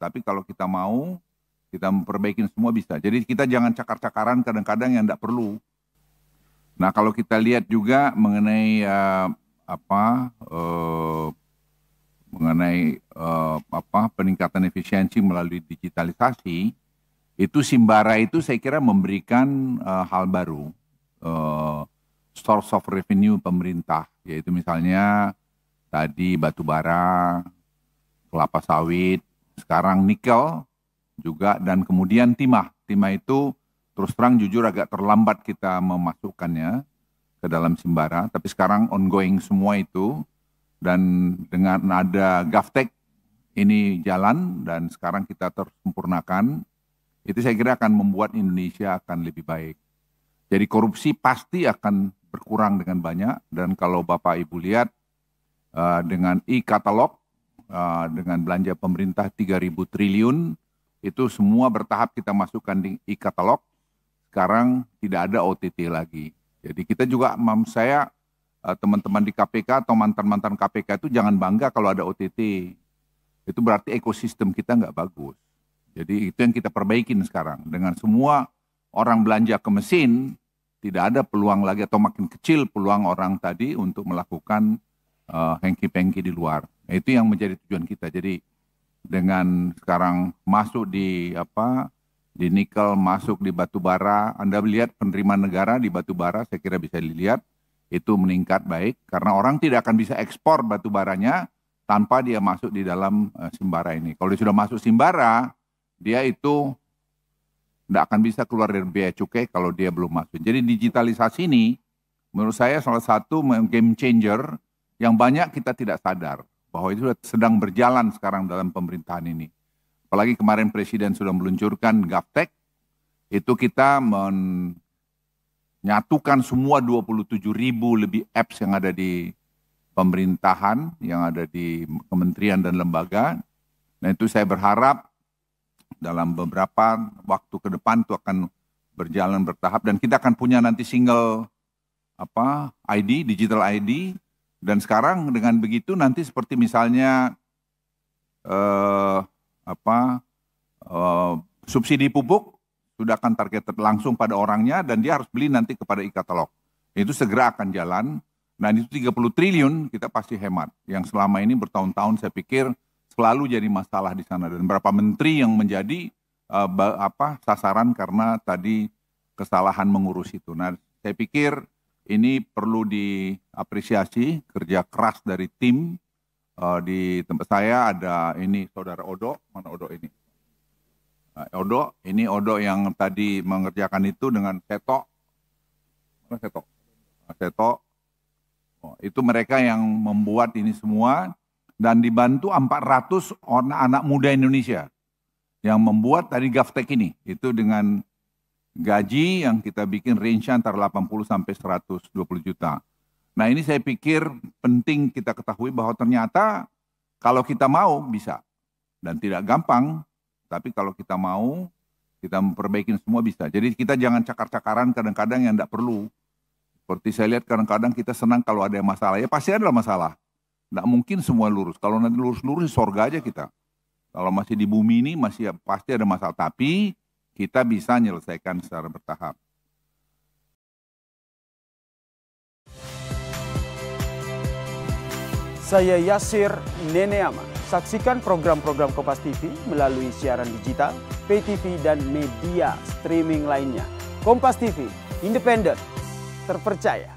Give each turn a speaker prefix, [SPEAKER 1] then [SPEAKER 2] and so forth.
[SPEAKER 1] Tapi kalau kita mau, kita memperbaiki semua bisa. Jadi kita jangan cakar-cakaran kadang-kadang yang tidak perlu. Nah kalau kita lihat juga mengenai peningkatan efisiensi melalui digitalisasi, itu Simbara itu saya kira memberikan hal baru, source of revenue pemerintah, yaitu misalnya tadi batu bara, kelapa sawit, sekarang nikel juga, dan kemudian timah. Timah itu terus terang jujur agak terlambat kita memasukkannya ke dalam Simbara, tapi sekarang ongoing semua itu, dan dengan ada GovTech ini jalan dan sekarang kita tersempurnakan, itu saya kira akan membuat Indonesia akan lebih baik. Jadi korupsi pasti akan berkurang dengan banyak, dan kalau Bapak Ibu lihat dengan e-katalog, dengan belanja pemerintah 3.000 triliun, itu semua bertahap kita masukkan di e-katalog, sekarang tidak ada OTT lagi. Jadi kita juga, saya teman-teman di KPK atau mantan-mantan KPK itu jangan bangga kalau ada OTT. Itu berarti ekosistem kita nggak bagus. Jadi itu yang kita perbaikin sekarang. Dengan semua orang belanja ke mesin, tidak ada peluang lagi atau makin kecil peluang orang tadi untuk melakukan hengki-pengki di luar. Nah, itu yang menjadi tujuan kita. Jadi dengan sekarang masuk di nikel, masuk di batu bara, Anda lihat penerimaan negara di batu bara, saya kira bisa dilihat itu meningkat baik karena orang tidak akan bisa ekspor batu baranya tanpa dia masuk di dalam Simbara ini. Kalau dia sudah masuk Simbara, dia itu tidak akan bisa keluar dari biaya cukai kalau dia belum masuk. Jadi digitalisasi ini menurut saya salah satu game changer yang banyak kita tidak sadar bahwa itu sedang berjalan sekarang dalam pemerintahan ini. Apalagi kemarin Presiden sudah meluncurkan GovTech, itu kita menyatukan semua 27.000 lebih apps yang ada di pemerintahan, yang ada di kementerian dan lembaga. Nah itu saya berharap dalam beberapa waktu ke depan itu akan berjalan bertahap, dan kita akan punya nanti single ID, digital ID, dan sekarang dengan begitu nanti seperti misalnya subsidi pupuk sudah akan targeted langsung pada orangnya dan dia harus beli nanti kepada e-katalog. Itu segera akan jalan. Nah itu 30 triliun kita pasti hemat. Yang selama ini bertahun-tahun saya pikir selalu jadi masalah di sana, dan berapa menteri yang menjadi sasaran karena tadi kesalahan mengurus itu. Nah saya pikir ini perlu diapresiasi kerja keras dari tim. Di tempat saya ada ini saudara Odo, mana Odo ini? Odo, ini Odo yang tadi mengerjakan itu dengan Seto. Mana Seto? Seto. Itu mereka yang membuat ini semua, dan dibantu 400 anak muda Indonesia yang membuat tadi GovTech ini. Itu dengan gaji yang kita bikin range antara 80 sampai 120 juta. Nah ini saya pikir penting kita ketahui bahwa ternyata kalau kita mau bisa, dan tidak gampang, tapi kalau kita mau, kita memperbaiki semua bisa. Jadi kita jangan cakar-cakaran kadang-kadang yang tidak perlu. Seperti saya lihat kadang-kadang kita senang kalau ada masalah, ya pasti ada masalah. Tidak mungkin semua lurus, kalau nanti lurus-lurus di sorga aja kita. Kalau masih di bumi ini masih pasti ada masalah, tapi kita bisa menyelesaikan secara bertahap.
[SPEAKER 2] Saya Yasir Neneama. Saksikan program-program Kompas TV melalui siaran digital, pay TV, dan media streaming lainnya. Kompas TV, independen, terpercaya.